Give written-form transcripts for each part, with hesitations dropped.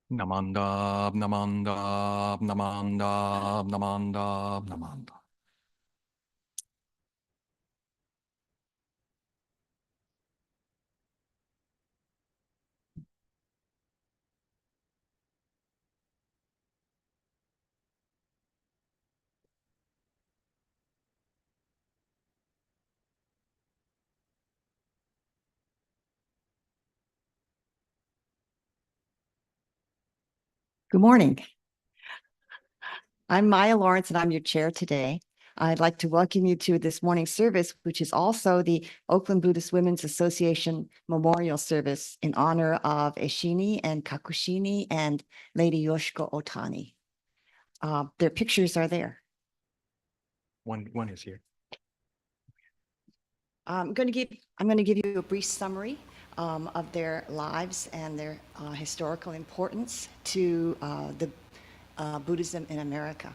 Namandab, namandab, namandab, namandab, namandab. Good morning. I'm Maya Lawrence, and I'm your chair today. I'd like to welcome you to this morning's service, which is also the Oakland Buddhist Women's Association Memorial Service in honor of Eshinni and Kakushinni and Lady Yoshiko Ohtani. Their pictures are there. One is here. I'm going to give you a brief summary of their lives and their historical importance to the Buddhism in America.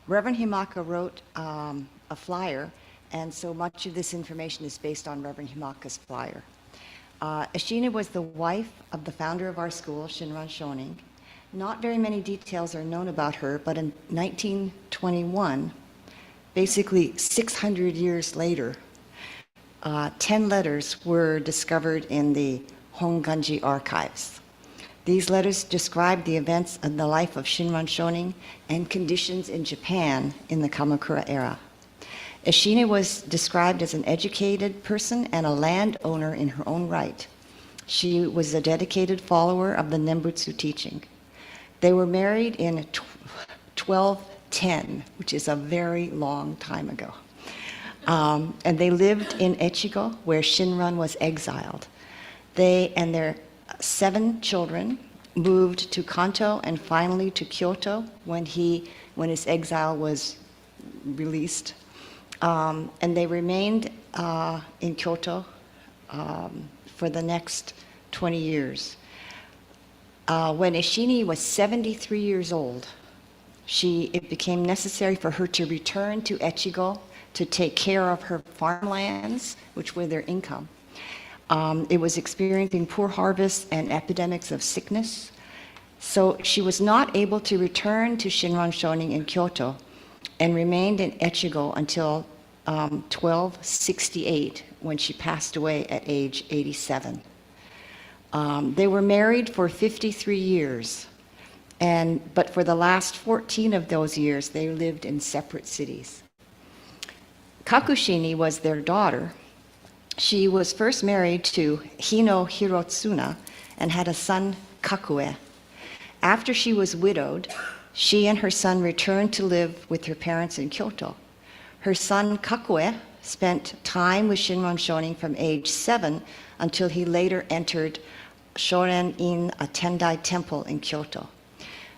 Reverend Himaka wrote a flyer, and so much of this information is based on Reverend Himaka's flyer. Eshinni was the wife of the founder of our school, Shinran Shonin. Not very many details are known about her, but in 1921, basically 600 years later, 10 letters were discovered in the Honganji archives. These letters describe the events of the life of Shinran Shonin and conditions in Japan in the Kamakura era. Eshinni was described as an educated person and a landowner in her own right. She was a dedicated follower of the Nembutsu teaching. They were married in 1210, which is a very long time ago. And they lived in Echigo, where Shinran was exiled. They and their 7 children moved to Kanto and finally to Kyoto when his exile was released. And they remained in Kyoto for the next 20 years. When Eshinni was 73 years old, it became necessary for her to return to Echigo to take care of her farmlands, which were their income. It was experiencing poor harvests and epidemics of sickness. So she was not able to return to Shinran Shonin in Kyoto and remained in Echigo until 1268, when she passed away at age 87. They were married for 53 years, but for the last 14 of those years, they lived in separate cities. Kakushinni was their daughter. She was first married to Hino Hirotsuna and had a son, Kakue. After she was widowed, she and her son returned to live with her parents in Kyoto. Her son, Kakue, spent time with Shinran Shonin from age 7 until he later entered Shoren-in, a Tendai temple in Kyoto.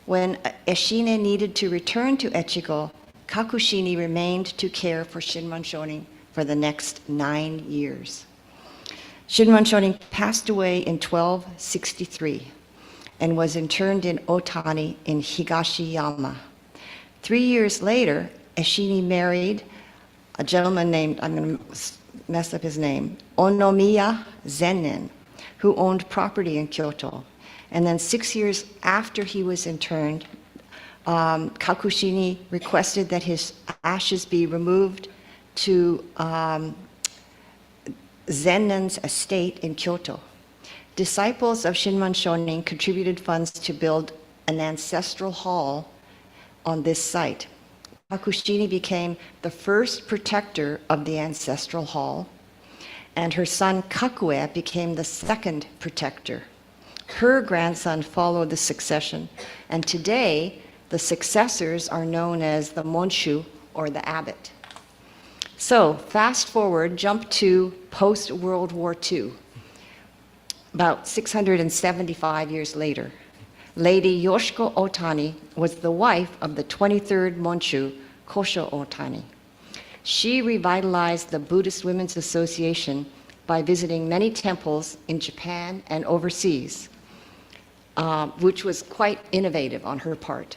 When Eshinni needed to return to Echigo, Kakushinni remained to care for Shinran Shonin for the next 9 years. Shinran Shonin passed away in 1263 and was interned in Otani in Higashiyama. 3 years later, Eshinni married a gentleman named, I'm going to mess up his name, Onomiya Zennen, who owned property in Kyoto. And then 6 years after he was interned, Kakushinni requested that his ashes be removed to Zennen's estate in Kyoto. Disciples of Shinran Shonin contributed funds to build an ancestral hall on this site. Kakushinni became the first protector of the ancestral hall, and her son Kakue became the second protector. Her grandson followed the succession, and today the successors are known as the Monshu, or the abbot. So fast forward, jump to post-World War II. About 675 years later, Lady Yoshiko Ohtani was the wife of the 23rd Monshu, Kosho Ohtani. She revitalized the Buddhist Women's Association by visiting many temples in Japan and overseas, which was quite innovative on her part.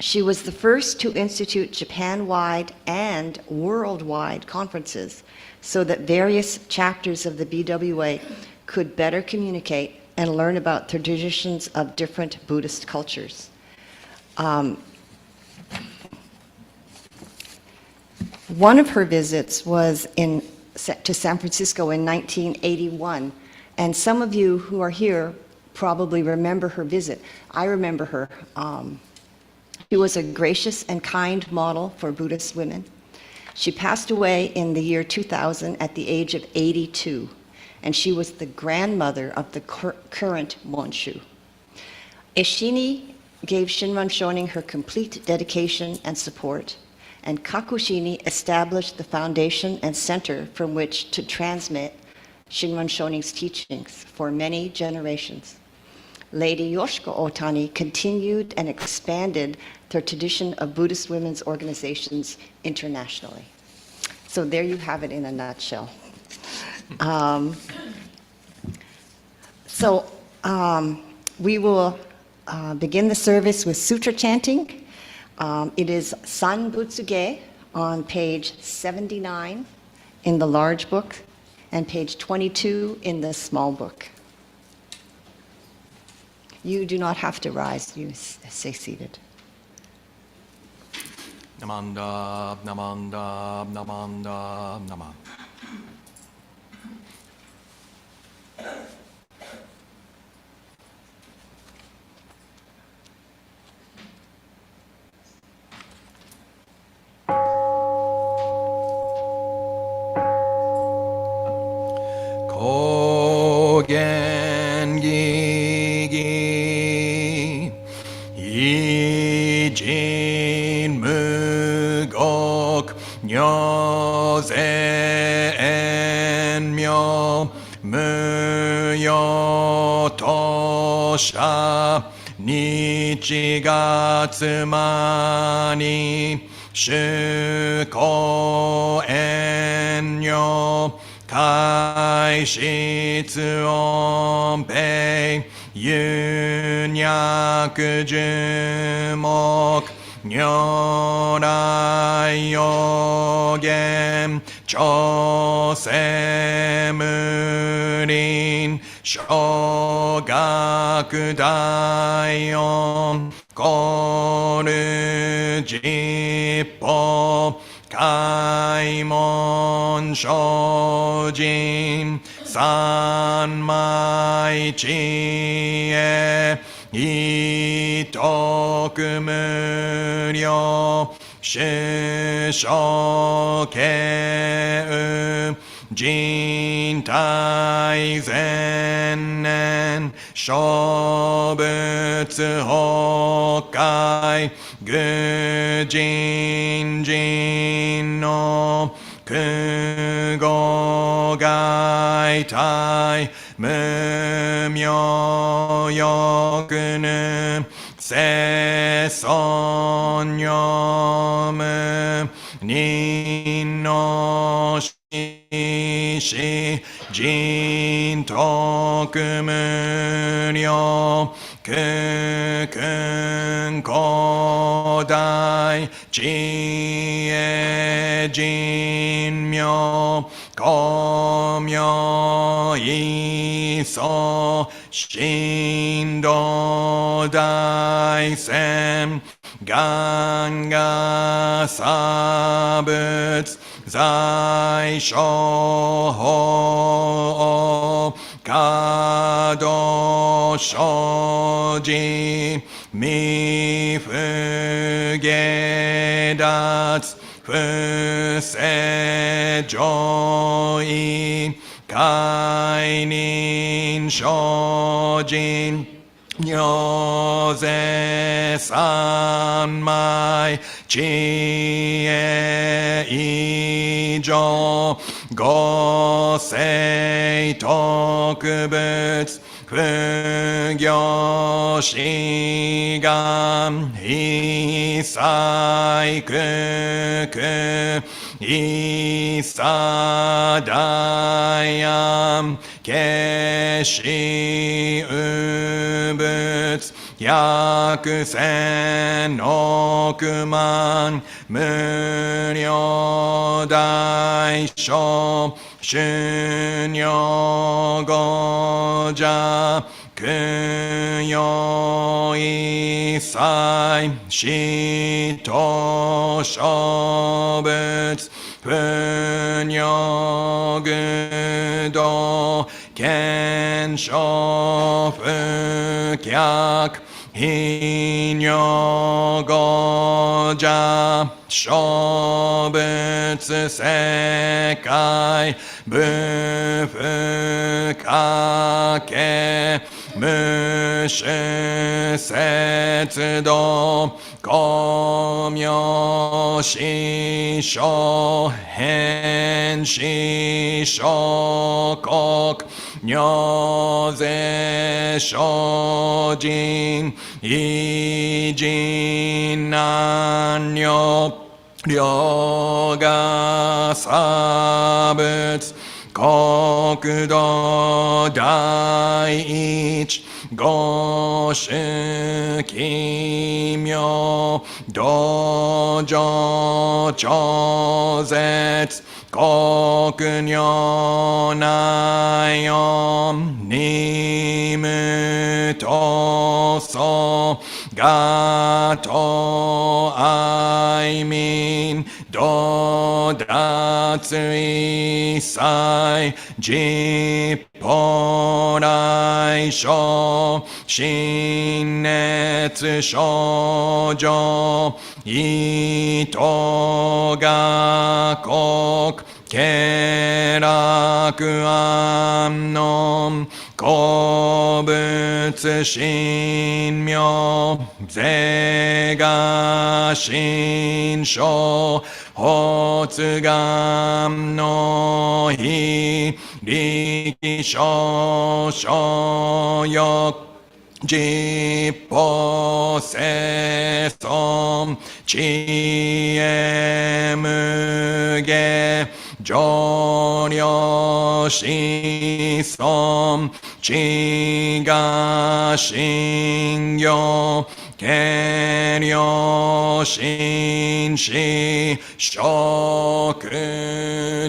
She was the first to institute Japan-wide and worldwide conferences so that various chapters of the BWA could better communicate and learn about the traditions of different Buddhist cultures. One of her visits was to San Francisco in 1981, and some of you who are here probably remember her visit. I remember her. She was a gracious and kind model for Buddhist women. She passed away in the year 2000 at the age of 82, and she was the grandmother of the current Monshu. Eshinni gave Shinran Shonin her complete dedication and support, and Kakushinni established the foundation and center from which to transmit Shinran Shonin's teachings for many generations. Lady Ohtani continued and expanded the tradition of Buddhist women's organizations internationally. So there you have it in a nutshell. We will begin the service with Sutra chanting. It is Sanbutsuge on page 79 in the large book and page 22 in the small book. You do not have to rise, you stay seated. Namanda, namanda, namanda, namanda. Kogen-gigi Ijin Mugok Nyozen Myo Muyotosha Nichigatsumani Shuko Enyo Kai Shitsu Onpei Yunyaku Jumok Nyorai Yogen Chose Murin Shogaku Daion Koru Jippo Kaimon Shojin Sanmai Chie Itoku Muryo Shishoke Jintai Zennen Shobutsu Hokkai Gujin Jin no Kugo Gai Tai Mumyo Yokunu Seson Yomu Ninno Shishi Jin Toku Muryo Kukun Kodai Chie Jin Myo Komyo Iso Shindo Daisen Ganga Sabuts Zai Shoho Kado Shoji Mifugedatsu Fuse Joi Kainin Shojin Nyoze Sanmai Chie Ijo Gosei Tokubutsu Fugyo Shigan Isai Kuku Isadayam Keshi Ubutsu Yakusen Okuman Muryo Daisho Shunyo Goja 供養一切使徒諸仏不如愚道見性不脚非如語者諸仏世界無不可け無種節道光明師匠変師匠国如是精進異人難女両が差別国土第一五種奇妙道場超絶国如内音任務闘争ガト愛民道脱一切実法来生心熱症状意図が国経絡安穏古物神妙是が心象発願の非力少々欲実法生存知恵無下上領子孫知が信行計量心死食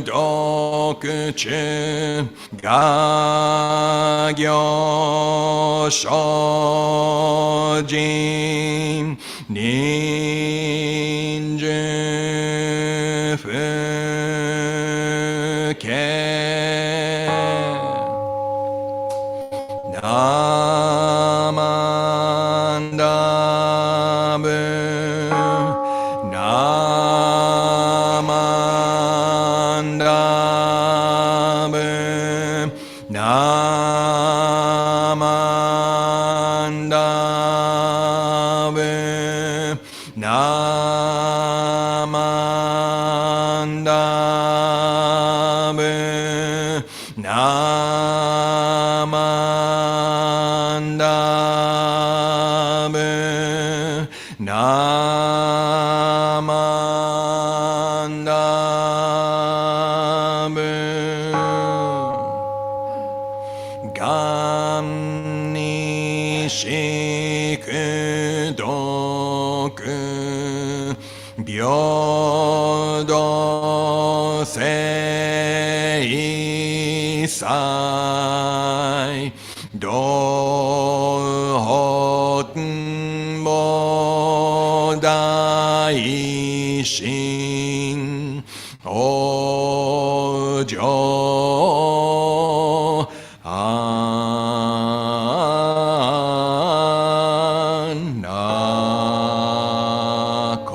読中画行精進忍辱不敬ナマンダブナマンダブナマンダブナマンダブナマンダブナマンダブがんにしくどく平等性祭道本母大心往生安那国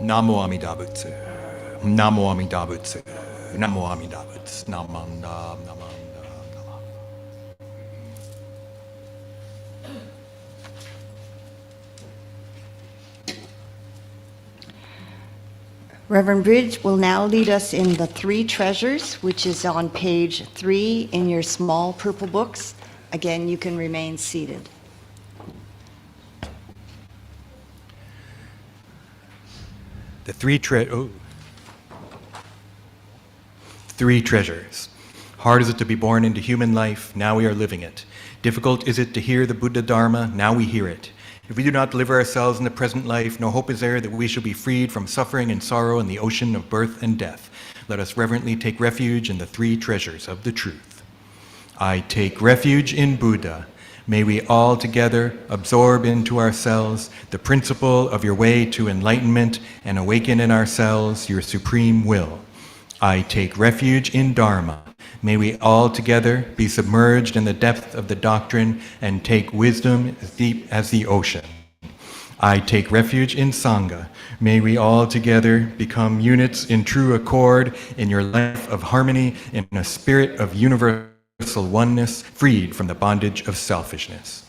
ナモアミダ仏ナモアミダ仏ナモアミダ仏ナマンダナマンダナマン。Reverend Bridge will now lead us in the Three Treasures, which is on page 3 in your small purple books. Again, you can remain seated. The three treasures. Hard is it to be born into human life, now we are living it. Difficult is it to hear the Buddha Dharma, now we hear it. If we do not deliver ourselves in the present life, no hope is there that we shall be freed from suffering and sorrow in the ocean of birth and death. Let us reverently take refuge in the three treasures of the truth. I take refuge in Buddha. May we all together absorb into ourselves the principle of your way to enlightenment and awaken in ourselves your supreme will. I take refuge in Dharma. May we all together be submerged in the depth of the doctrine and take wisdom as deep as the ocean. I take refuge in Sangha. May we all together become units in true accord in your life of harmony in a spirit of universal oneness, freed from the bondage of selfishness.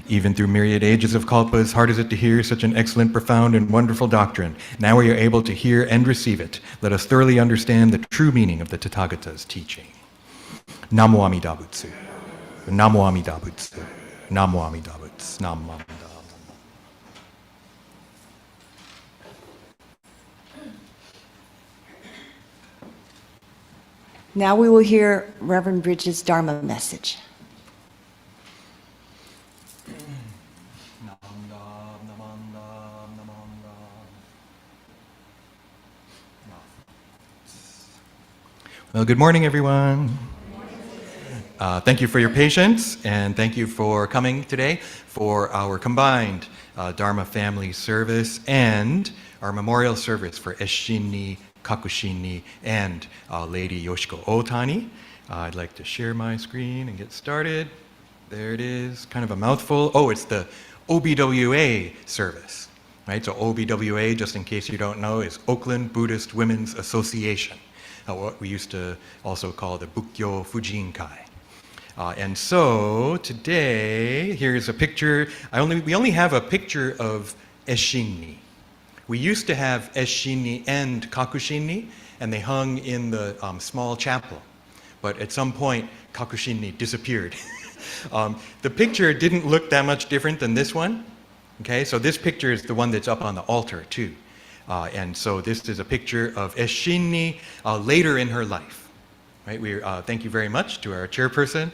Even through myriad ages of kalpas, hard is it to hear such an excellent, profound, and wonderful doctrine. Now we are able to hear and receive it. Let us thoroughly understand the true meaning of the Tathagata's teaching. Namo Amida Butsu. Namo Amida Butsu. Namo Amida Butsu. Namo Amida. Now we will hear Reverend Bridges' Dharma message. Well, good morning, everyone. Thank you for your patience, and thank you for coming today for our combined Dharma Family Service and our memorial service for Eshinni, Kakushinni, and Lady Ohtani. I'd like to share my screen and get started. There it is, kind of a mouthful. Oh, it's the OBWA service, right? So OBWA, just in case you don't know, is Oakland Buddhist Women's Association, what we used to also call the Gyokyo Fujinkai. And so today, here's a picture. We only have a picture of Eshinni. We used to have Eshinni and Kakushinni, and they hung in the small chapel. But at some point, Kakushinni disappeared. The picture didn't look that much different than this one. Okay, so this picture is the one that's up on the altar too. And so this is a picture of Eshinni later in her life. Right? Thank you very much to our chairperson,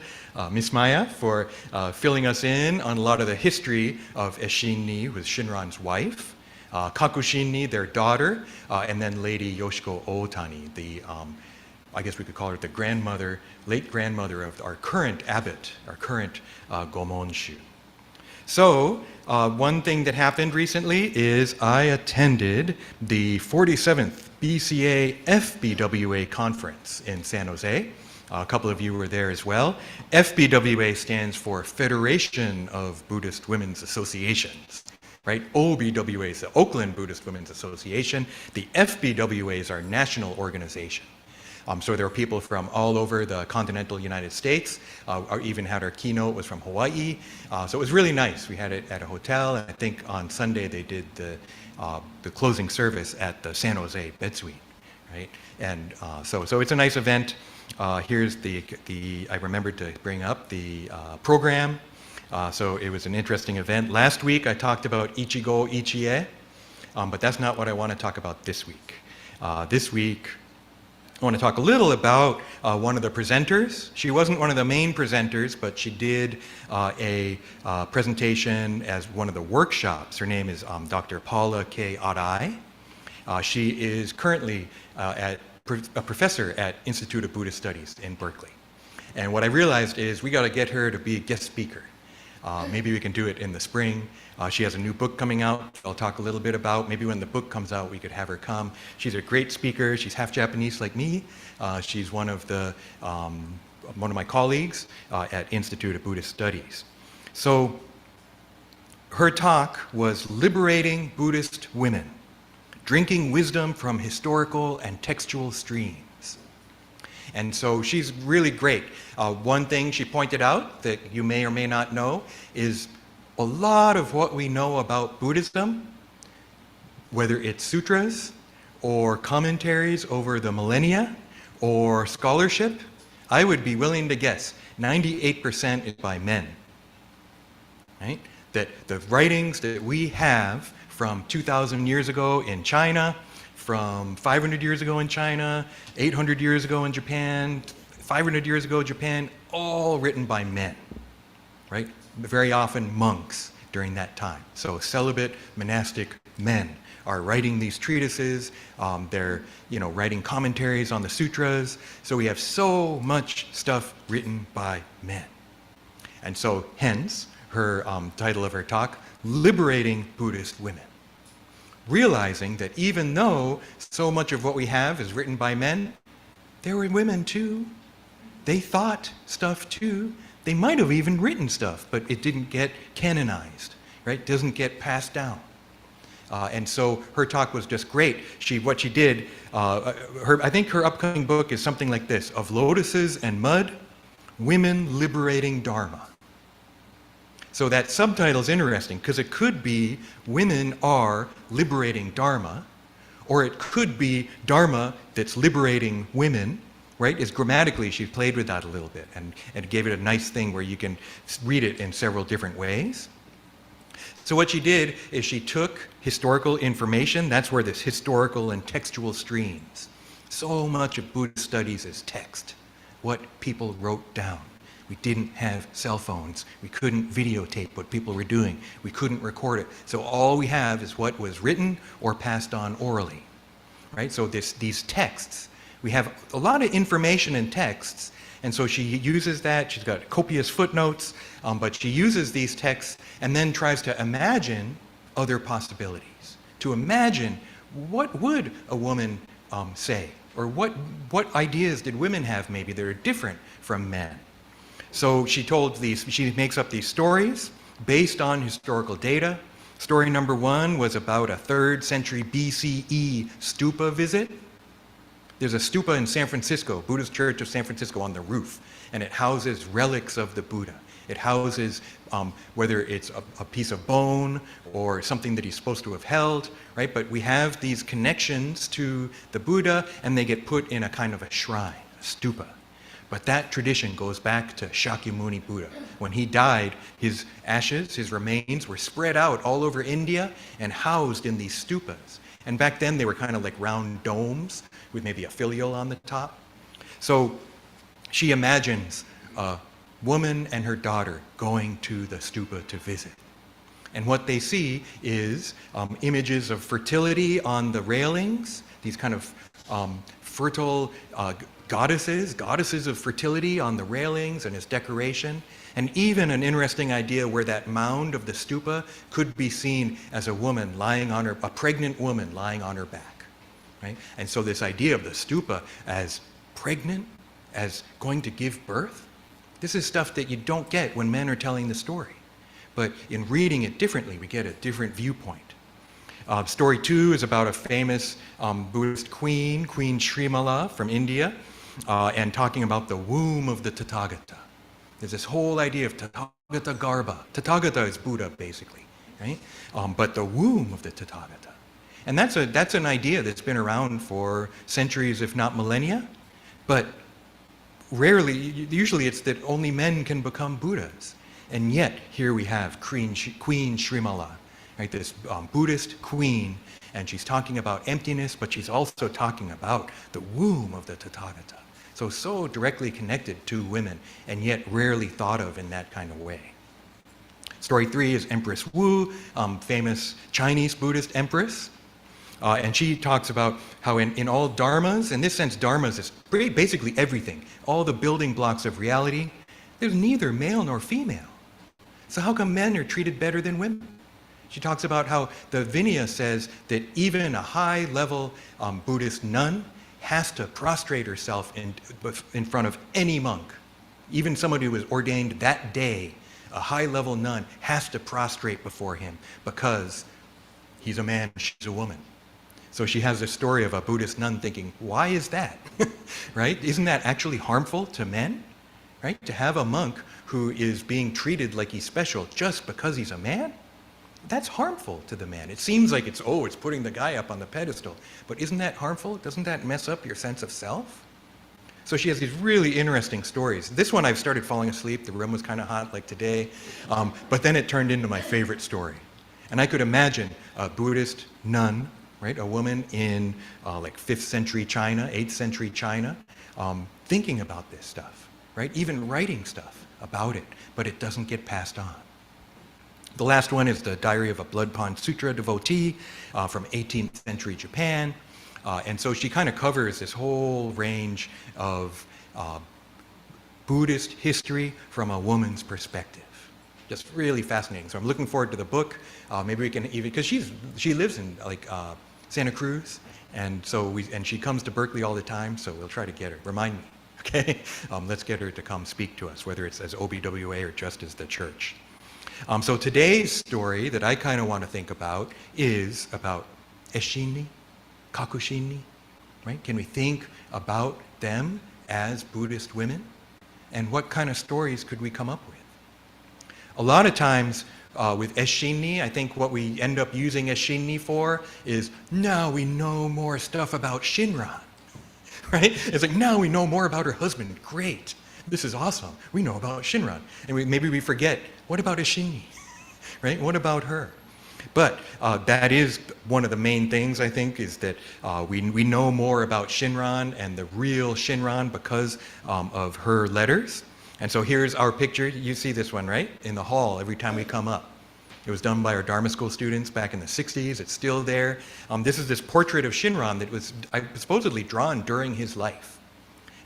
Miss Maya, for filling us in on a lot of the history of Eshinni, who was Shinran's wife, Kakushinni, their daughter, and then Lady Yoshiko Ohtani, the I guess we could call her the grandmother, late grandmother of our current abbot, our current Gomonshu. So, one thing that happened recently is I attended the 47th BCA FBWA conference in San Jose. A couple of you were there as well. FBWA stands for Federation of Buddhist Women's Associations, right? OBWA is the Oakland Buddhist Women's Association. The FBWA is our national organization. So there were people from all over the continental United States. Or even had our keynote was from Hawaii. So it was really nice. We had it at a hotel, and I think on Sunday they did the closing service at the San Jose Bed Suite, right? And so it's a nice event. Here's I remembered to bring up the program. So it was an interesting event. Last week I talked about Ichigo Ichie, but that's not what I want to talk about this week. This week I want to talk a little about one of the presenters. She wasn't one of the main presenters, but she did a presentation as one of the workshops. Her name is Dr. Paula Arai. She is currently a professor at Institute of Buddhist Studies in Berkeley. And what I realized is we got to get her to be a guest speaker. Maybe we can do it in the spring. She has a new book coming out I'll talk a little bit about. Maybe when the book comes out, we could have her come. She's a great speaker. She's half Japanese like me. She's one of my colleagues at Institute of Buddhist Studies. So her talk was Liberating Buddhist Women, Drinking Wisdom from Historical and Textual Streams. And so she's really great. One thing she pointed out that you may or may not know is a lot of what we know about Buddhism, whether it's sutras or commentaries over the millennia or scholarship, I would be willing to guess 98% is by men, right? That the writings that we have from 2,000 years ago in China, from 500 years ago in China, 800 years ago in Japan, 500 years ago in Japan, all written by men, right? Very often monks during that time. So celibate monastic men are writing these treatises, they're writing commentaries on the sutras. So we have so much stuff written by men. And so hence her title of her talk, Liberating Buddhist Women. Realizing that even though so much of what we have is written by men, there were women too. They thought stuff too. They might have even written stuff, but it didn't get canonized, right? Doesn't get passed down. And so her talk was just great. What she did, I think her upcoming book is something like this: Of Lotuses and Mud, Women Liberating Dharma. So that subtitle is interesting because it could be Women Are Liberating Dharma, or it could be Dharma that's liberating women, right? Is grammatically, she played with that a little bit and gave it a nice thing where you can read it in several different ways. So what she did is she took historical information. That's where this historical and textual streams. So much of Buddhist studies is text, what people wrote down. We didn't have cell phones. We couldn't videotape what people were doing. We couldn't record it. So all we have is what was written or passed on orally, right? So these texts, we have a lot of information in texts, and so she uses that. She's got copious footnotes, but she uses these texts and then tries to imagine other possibilities, to imagine what would a woman say, or what ideas did women have maybe that are different from men. So she makes up these stories based on historical data. Story number one was about a 3rd century BCE stupa visit. There's a stupa in San Francisco, Buddhist Church of San Francisco, on the roof, and it houses relics of the Buddha. It houses whether it's a piece of bone or something that he's supposed to have held, right? But we have these connections to the Buddha, and they get put in a kind of a shrine, a stupa. But that tradition goes back to Shakyamuni Buddha. When he died, his ashes, his remains, were spread out all over India and housed in these stupas. And back then they were kind of like round domes with maybe a filial on the top. So she imagines a woman and her daughter going to the stupa to visit. And what they see is images of fertility on the railings, these kind of fertile goddesses of fertility on the railings and as decoration, and even an interesting idea where that mound of the stupa could be seen as a woman lying on a pregnant woman lying on her back, right? And so this idea of the stupa as pregnant, as going to give birth, this is stuff that you don't get when men are telling the story. But in reading it differently, we get a different viewpoint. Story 2 is about a famous Buddhist queen, Queen Srimala from India, and talking about the womb of the Tathagata. There's this whole idea of Tathagata Garbha. Tathagata is Buddha, basically, right? But the womb of the Tathagata. And that's an idea that's been around for centuries, if not millennia, but usually it's that only men can become Buddhas. And yet, here we have Queen Srimala, right? This Buddhist queen, and she's talking about emptiness, but she's also talking about the womb of the Tathagata. So directly connected to women, and yet rarely thought of in that kind of way. Story 3 is Empress Wu, famous Chinese Buddhist empress. And she talks about how in all dharmas, in this sense, dharmas is basically everything, all the building blocks of reality, there's neither male nor female. So how come men are treated better than women? She talks about how the Vinaya says that even a high-level Buddhist nun has to prostrate herself in front of any monk. Even somebody who was ordained that day, a high-level nun has to prostrate before him because he's a man, she's a woman. So she has this story of a Buddhist nun thinking, why is that? Right? Isn't that actually harmful to men? Right? To have a monk who is being treated like he's special just because he's a man? That's harmful to the man. It seems like it's putting the guy up on the pedestal. But isn't that harmful? Doesn't that mess up your sense of self? So she has these really interesting stories. This one I've started falling asleep. The room was kind of hot like today. But then it turned into my favorite story. And I could imagine a Buddhist nun, right? A woman in like 5th century China, 8th century China, thinking about this stuff, right? Even writing stuff about it, but it doesn't get passed on. The last one is the Diary of a Blood Pond Sutra devotee from 18th century Japan. And so she kind of covers this whole range of Buddhist history from a woman's perspective. Just really fascinating. So I'm looking forward to the book. Maybe we can even, because she lives in like Santa Cruz, and so she comes to Berkeley all the time. So we'll try to get her. Remind me, okay? Let's get her to come speak to us, whether it's as OBWA or just as the church. So today's story that I kind of want to think about is about Eshinni, Kakushinni, right? Can we think about them as Buddhist women? And what kind of stories could we come up with? A lot of times with Eshinni, I think what we end up using Eshinni for is, now we know more stuff about Shinran, right? It's like, now we know more about her husband. Great. This is awesome. We know about Shinran. And maybe we forget, what about Eshinni, right? What about her? But that is one of the main things, I think, is that we know more about Shinran and the real Shinran because of her letters. And so here's our picture. You see this one, right? In the hall every time we come up. It was done by our Dharma school students back in the 60s. It's still there. This is this portrait of Shinran that was supposedly drawn during his life.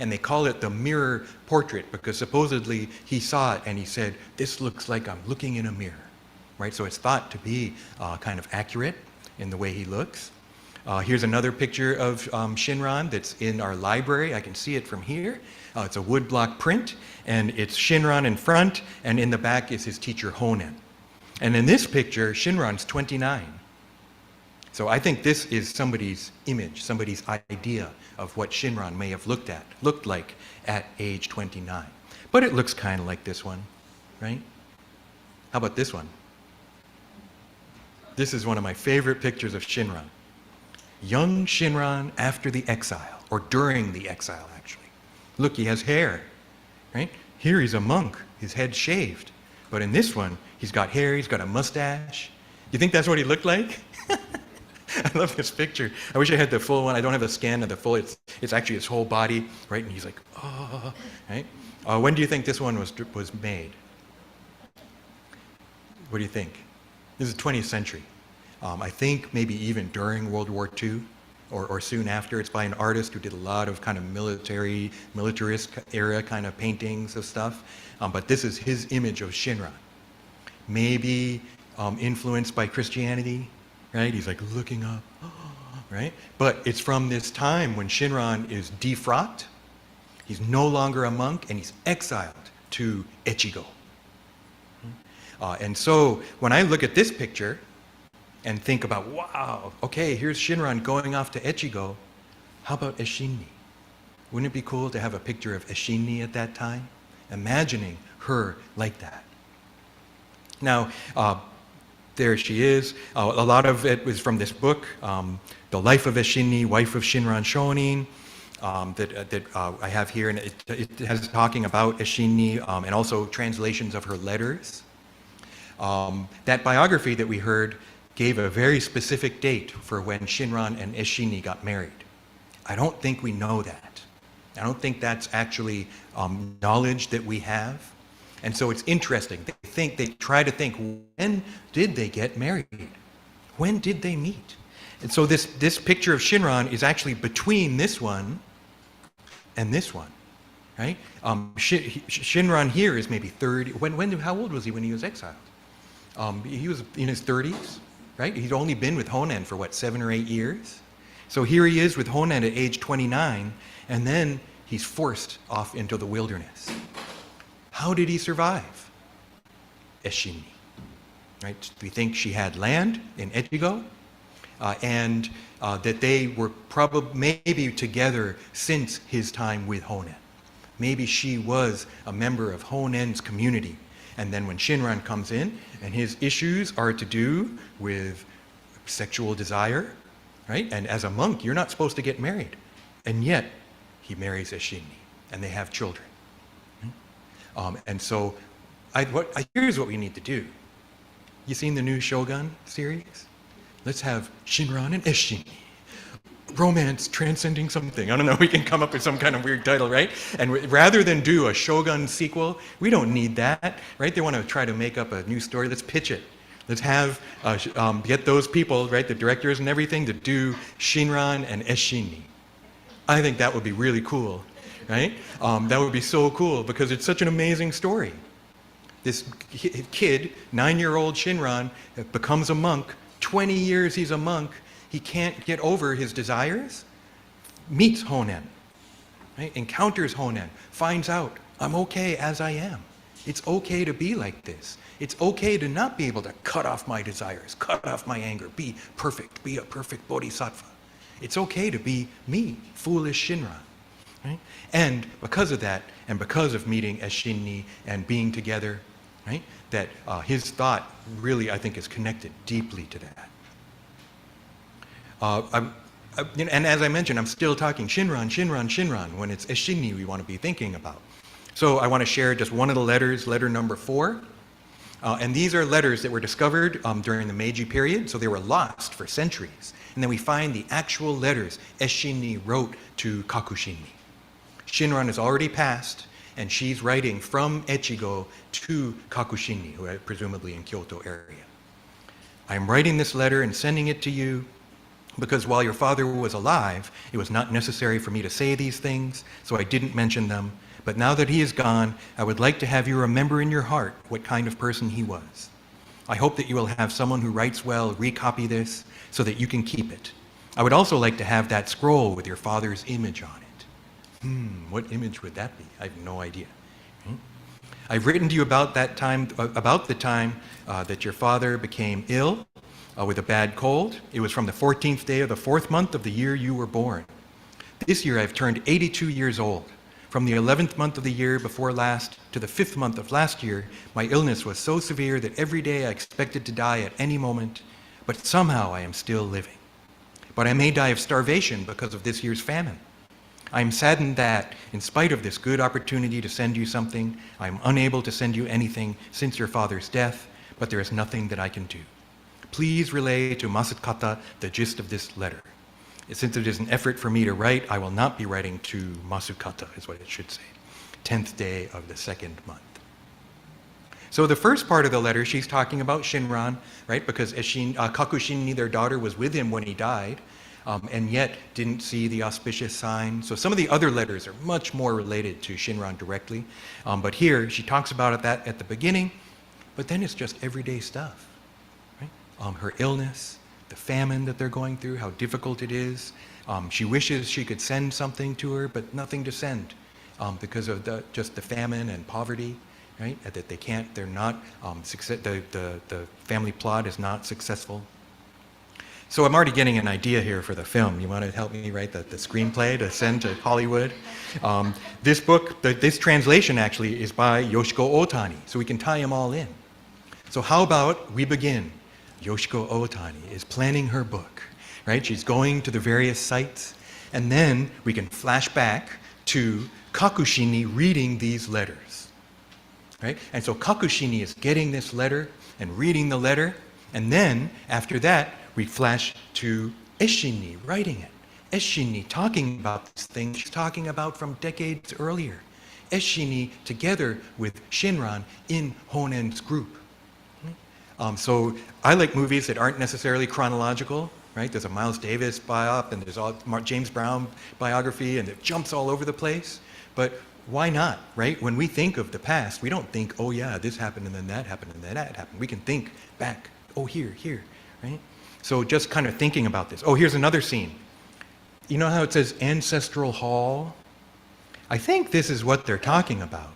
And they call it the mirror portrait because supposedly he saw it and he said, this looks like I'm looking in a mirror. Right, so it's thought to be kind of accurate in the way he looks. Here's another picture of Shinran that's in our library. I can see it from here. It's a woodblock print, and it's Shinran in front, and in the back is his teacher Honen. And in this picture, Shinran's 29. So I think this is somebody's image, somebody's idea of what Shinran may have looked like at age 29. But it looks kind of like this one, right? How about this one? This is one of my favorite pictures of Shinran. Young Shinran after the exile, or during the exile, actually. Look, he has hair, right? Here he's a monk, his head's shaved. But in this one, he's got hair, he's got a mustache. You think that's what he looked like? I love this picture. I wish I had the full one. I don't have a scan of the full. It's actually his whole body, right? And he's like, oh, right? When do you think this one was made? What do you think? This is 20th century. I think maybe even during World War II or soon after. It's by an artist who did a lot of kind of militarist era kind of paintings of stuff. But this is his image of Shinran. Maybe influenced by Christianity, right? He's like looking up, right? But it's from this time when Shinran is defrocked. He's no longer a monk and he's exiled to Echigo. And so when I look at this picture and think about, wow, okay, here's Shinran going off to Echigo, how about Eshinni? Wouldn't it be cool to have a picture of Eshinni at that time? Imagining her like that. Now, there she is. A lot of it was from this book, The Life of Eshinni, Wife of Shinran Shonin, that I have here, and it has talking about Eshinni and also translations of her letters. That biography that we heard gave a very specific date for when Shinran and Eshinni got married. I don't think we know that. I don't think that's actually knowledge that we have. And so it's interesting. They try to think, when did they get married? When did they meet? And so this picture of Shinran is actually between this one and this one, right? Shinran here is maybe 30. How old was he when he was exiled? He was in his 30s, right? He'd only been with Honen for 7 or 8 years. So here he is with Honen at age 29, and then he's forced off into the wilderness. How did he survive? Eshinni, right? We think she had land in Echigo, and that they were probably maybe together since his time with Honen. Maybe she was a member of Honen's community. And then when Shinran comes in, and his issues are to do with sexual desire, right? And as a monk, you're not supposed to get married. And yet, he marries Eshinni, and they have children. And so, here's what we need to do. You seen the new Shogun series? Let's have Shinran and Eshinni. Romance transcending something. I don't know, we can come up with some kind of weird title, right? And rather than do a Shogun sequel, we don't need that, right? They want to try to make up a new story. Let's pitch it. Let's have, get those people, right, the directors and everything, to do Shinran and Eshinni. I think that would be really cool, right? That would be so cool because it's such an amazing story. This kid, 9-year-old Shinran, becomes a monk. 20 years he's a monk. He can't get over his desires. Meets Honen, right? Encounters Honen, finds out, I'm okay as I am. It's okay to be like this. It's okay to not be able to cut off my desires, cut off my anger, be perfect, be a perfect bodhisattva. It's okay to be me, foolish Shinran. Right? And because of that, and because of meeting Eshinni and being together, right, that his thought really, I think, is connected deeply to that. And as I mentioned, I'm still talking Shinran, Shinran, Shinran, when it's Eshinni we want to be thinking about. So I want to share just one of the letters, letter number 4. And these are letters that were discovered during the Meiji period, so they were lost for centuries. And then we find the actual letters Eshinni wrote to Kakushinni. Shinran has already passed, and she's writing from Echigo to Kakushinni, who are presumably in Kyoto area. I'm writing this letter and sending it to you because while your father was alive, it was not necessary for me to say these things, so I didn't mention them. But now that he is gone, I would like to have you remember in your heart what kind of person he was. I hope that you will have someone who writes well recopy this so that you can keep it. I would also like to have that scroll with your father's image on it. What image would that be? I have no idea. I've written to you about that time, about the time that your father became ill with a bad cold. It was from the 14th day of the 4th month of the year you were born. This year I've turned 82 years old. From the 11th month of the year before last to the 5th month of last year, my illness was so severe that every day I expected to die at any moment, but somehow I am still living. But I may die of starvation because of this year's famine. I am saddened that, in spite of this good opportunity to send you something, I am unable to send you anything since your father's death, but there is nothing that I can do. Please relay to Masukata the gist of this letter. Since it is an effort for me to write, I will not be writing to Masukata, is what it should say. 10th day of the 2nd month. So the first part of the letter, she's talking about Shinran, right? Because Kakushinni, their daughter, was with him when he died, and yet didn't see the auspicious sign. So some of the other letters are much more related to Shinran directly. But here, she talks about that at the beginning, but then it's just everyday stuff, right? Her illness, the famine that they're going through, how difficult it is. She wishes she could send something to her, but nothing to send because of just the famine and poverty, right? That they can't, they're not, the family plot is not successful. So I'm already getting an idea here for the film. You want to help me write the screenplay to send to Hollywood? This book, this translation actually is by Yoshiko Ohtani, so we can tie them all in. So how about we begin? Yoshiko Ohtani is planning her book, right? She's going to the various sites, and then we can flash back to Kakushinni reading these letters, right? And so Kakushinni is getting this letter and reading the letter, and then after that, we flash to Eshinni writing it. Eshinni talking about these things she's talking about from decades earlier. Eshinni together with Shinran in Honen's group. So I like movies that aren't necessarily chronological, right? There's a Miles Davis biop, and there's a James Brown biography, and it jumps all over the place. But why not, right? When we think of the past, we don't think, oh yeah, this happened, and then that happened, and then that happened. We can think back, oh here, right? So just kind of thinking about this. Oh, here's another scene. You know how it says ancestral hall? I think this is what they're talking about.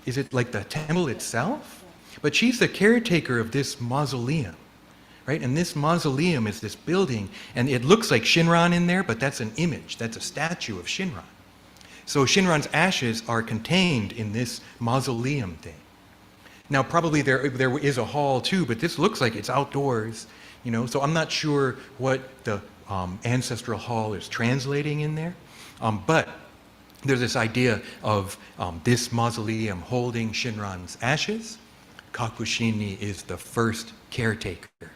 Is it like the temple itself? But she's the caretaker of this mausoleum, right? And this mausoleum is this building, and it looks like Shinran in there, but that's an image. That's a statue of Shinran. So Shinran's ashes are contained in this mausoleum thing. Now, probably there is a hall too, but this looks like it's outdoors, you know? So I'm not sure what the ancestral hall is translating in there, but there's this idea of this mausoleum holding Shinran's ashes. Kakushinni is the first caretaker.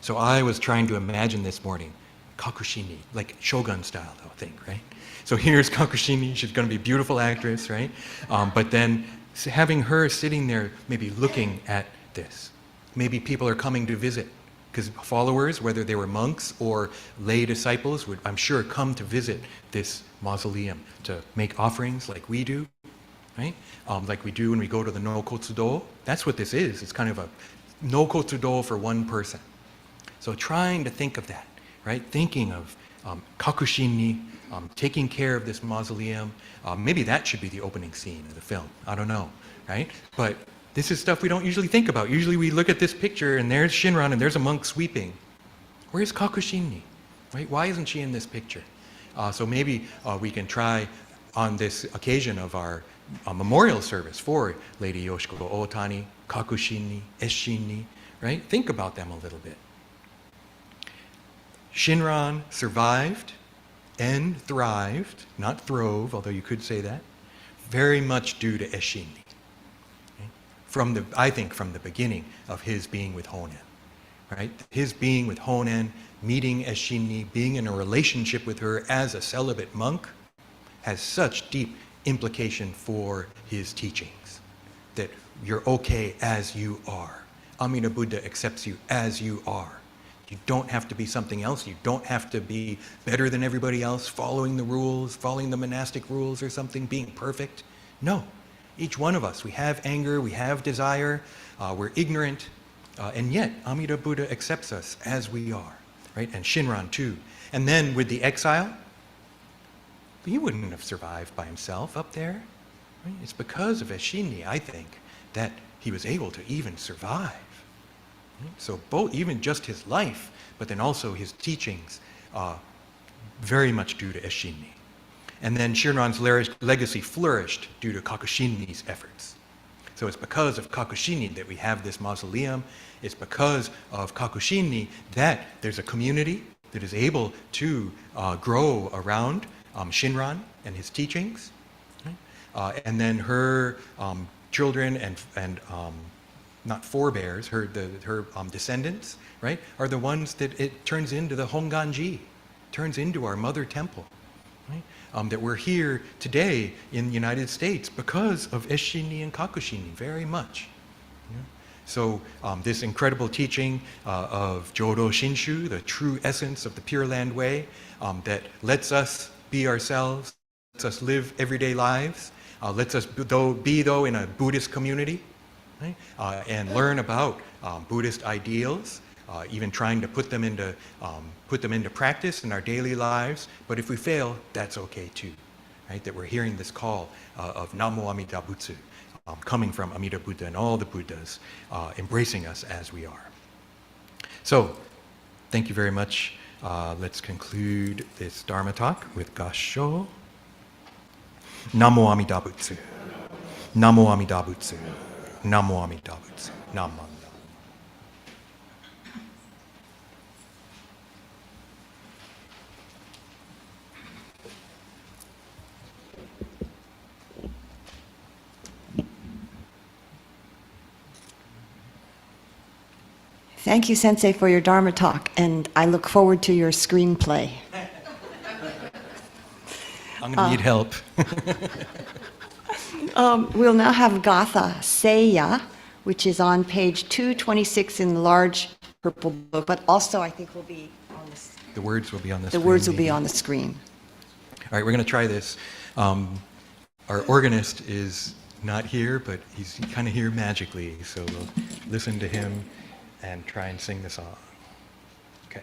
So I was trying to imagine this morning, Kakushinni, like Shogun style, I think, right? So here's Kakushinni, she's going to be a beautiful actress, right? But then having her sitting there, maybe looking at this. Maybe people are coming to visit, because followers, whether they were monks or lay disciples, would, I'm sure, come to visit this mausoleum to make offerings like we do, right? Like we do when we go to the no kotsudo. That's what this is. It's kind of a no kotsudo for one person. So trying to think of that, right? Thinking of Kakushinni, taking care of this mausoleum. Maybe that should be the opening scene of the film. I don't know, right? But this is stuff we don't usually think about. Usually we look at this picture and there's Shinran and there's a monk sweeping. Where's Kakushinni, right? Why isn't she in this picture? So maybe we can try on this occasion of our memorial service for Lady Ohtani, Kakushinni, Eshinni, right? Think about them a little bit. Shinran survived and thrived, not throve, although you could say that, very much due to Eshinni. I think from the beginning of his being with Honen, right? His being with Honen, meeting Eshinni, being in a relationship with her as a celibate monk, has such deep implication for his teachings, that you're okay as you are. Amida Buddha accepts you as you are. You don't have to be something else. You don't have to be better than everybody else, following the rules, following the monastic rules or something, being perfect. No. Each one of us, we have anger, we have desire, we're ignorant, and yet Amida Buddha accepts us as we are, right? And Shinran too. And then with the exile, he wouldn't have survived by himself up there. Right? It's because of Eshinni, I think, that he was able to even survive. Right? So both, even just his life, but then also his teachings, very much due to Eshinni. And then Shinran's legacy flourished due to Kakushinni's efforts. So it's because of Kakushinni that we have this mausoleum. It's because of Kakushinni that there's a community that is able to grow around Shinran and his teachings. Right? And then her children and not forebears, her descendants, right, are the ones that it turns into the Honganji, turns into our mother temple. Right? That we're here today in the United States because of Eshinni and Kakushinni, very much. Yeah? So this incredible teaching of Jodo Shinshu, the true essence of the Pure Land Way, that lets us be ourselves, lets us live everyday lives, lets us be in a Buddhist community, right? And learn about Buddhist ideals, even trying to put them into practice in our daily lives. But if we fail, that's okay too, right? That we're hearing this call of Namo Amida Butsu, coming from Amida Buddha and all the Buddhas, embracing us as we are. So, thank you very much. Let's conclude this Dharma talk with Gassho. Namo Amida Butsu. Namo Amida Butsu. Namo Amida Butsu. Namo. Thank you, Sensei, for your Dharma talk, and I look forward to your screenplay. I'm going to need help. We'll now have Gatha, Seiya, which is on page 226 in the large purple book, but also I think will be on the The words will be on the screen. The words will be on the screen. All right, we're going to try this. Our organist is not here, but he's kind of here magically, so we'll listen to him and try and sing the song. Okay.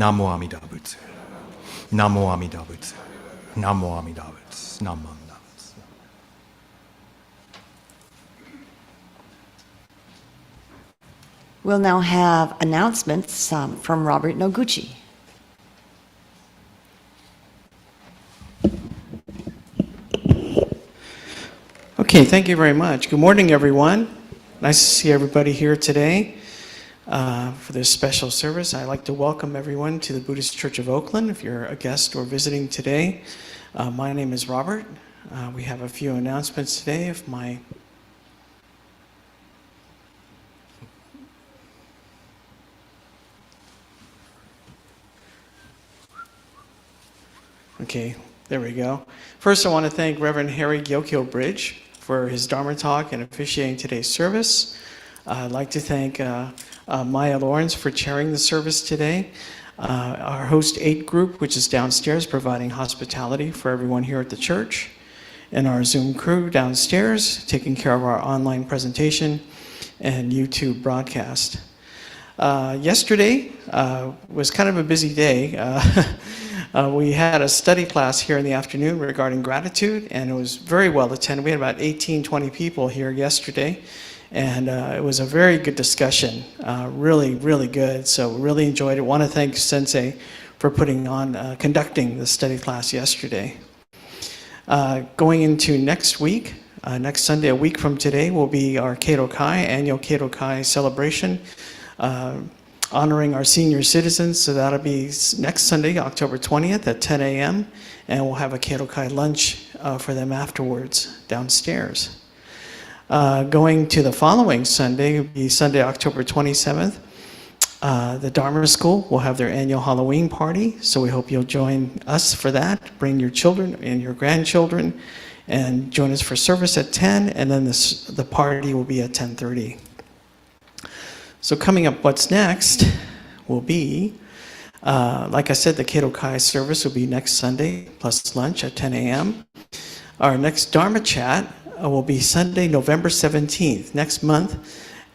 Namo Amida Butsu. Namo Amida Butsu. Namo Amida Butsu. Namo Amida Butsu. We'll now have announcements from Robert Noguchi. Okay, thank you very much. Good morning, everyone. Nice to see everybody here today for this special service. I'd like to welcome everyone to the Buddhist Church of Oakland. If you're a guest or visiting today, my name is Robert. We have a few announcements today. Okay, there we go. First, I want to thank Reverend Harry Gyokyo Bridge for his Dharma Talk and officiating today's service. I'd like to thank Maya Lawrence for chairing the service today. Our Host 8 group, which is downstairs, providing hospitality for everyone here at the church. And our Zoom crew downstairs, taking care of our online presentation and YouTube broadcast. Yesterday was kind of a busy day. We had a study class here in the afternoon regarding gratitude, and it was very well attended. We had about 18, 20 people here yesterday, and it was a very good discussion, really, really good. So really enjoyed it. Want to thank Sensei for conducting the study class yesterday. Going into next week, next Sunday, a week from today, will be our Keito Kai, annual Keito Kai celebration. Honoring our senior citizens, so that'll be next Sunday, October 20th at 10 a.m., and we'll have a Keito Kai lunch for them afterwards downstairs. Going to the following Sunday, will be Sunday, October 27th, the Dharma School will have their annual Halloween party, so we hope you'll join us for that. Bring your children and your grandchildren, and join us for service at 10, and then the party will be at 10:30. So coming up, what's next will be, like I said, the Keito Kai service will be next Sunday, plus lunch at 10 a.m. Our next Dharma chat will be Sunday, November 17th, next month,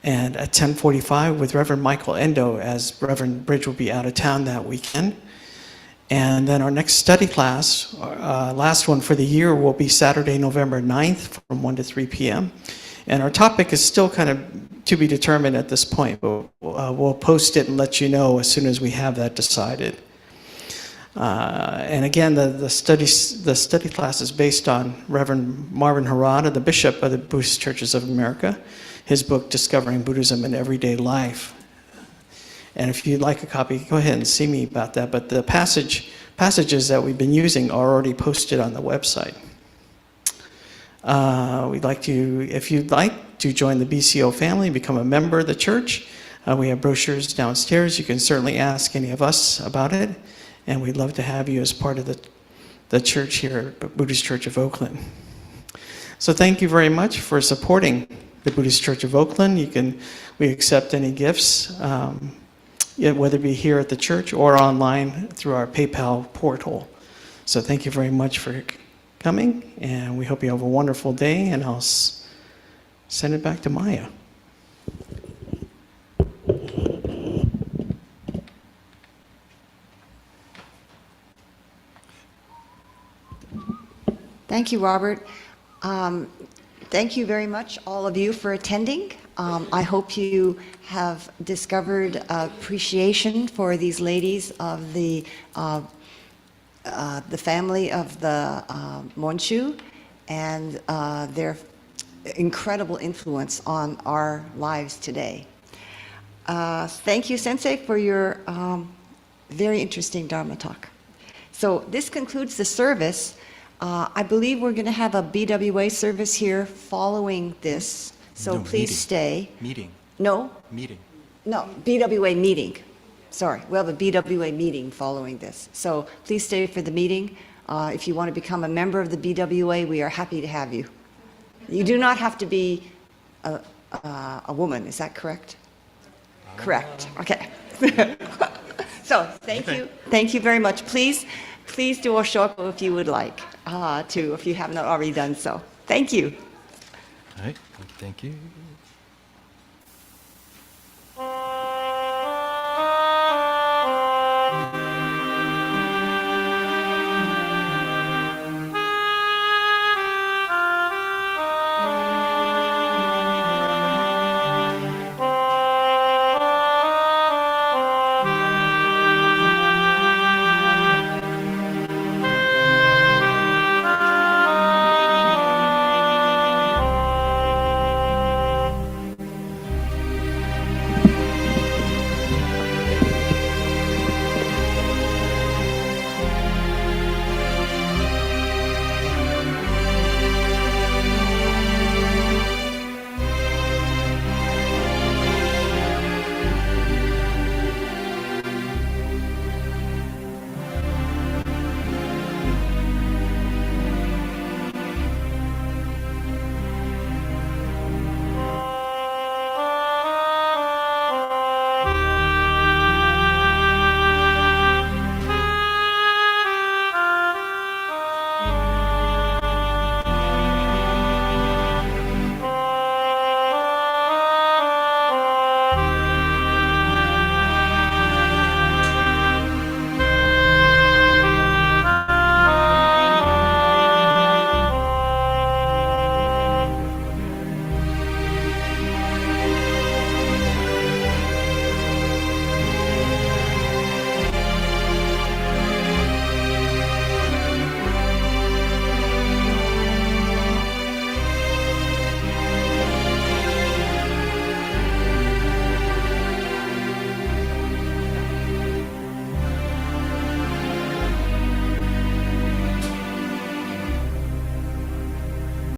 and at 10:45 with Reverend Michael Endo, as Reverend Bridge will be out of town that weekend. And then our next study class, last one for the year, will be Saturday, November 9th from 1 to 3 p.m. And our topic is still kind of to be determined at this point, but we'll post it and let you know as soon as we have that decided. And again, the study class is based on Reverend Marvin Harada, the Bishop of the Buddhist Churches of America, his book, Discovering Buddhism in Everyday Life. And if you'd like a copy, go ahead and see me about that. But the passages that we've been using are already posted on the website. If you'd like to join the BCO family, become a member of the church, we have brochures downstairs. You can certainly ask any of us about it, and we'd love to have you as part of the church here at Buddhist Church of Oakland. So thank you very much for supporting the Buddhist Church of Oakland. We accept any gifts, whether it be here at the church or online through our PayPal portal. So thank you very much for coming, and we hope you have a wonderful day, and I'll send it back to Maya. Thank you, Robert. Thank you very much, all of you, for attending. I hope you have discovered appreciation for these ladies of the family of the Monshu and their incredible influence on our lives today. Thank you, Sensei, for your very interesting Dharma talk. So this concludes the service. I believe we're going to have a BWA service here following this, so No, please meeting. stay. Meeting. No? Meeting. No, BWA meeting. Sorry, we'll have a BWA meeting following this. So please stay for the meeting. If you want to become a member of the BWA, we are happy to have you. You do not have to be a woman, is that correct? Correct, okay. So thank you. Thank you very much. Please do a shoko if you would like to, if you have not already done so. Thank you. All right, thank you.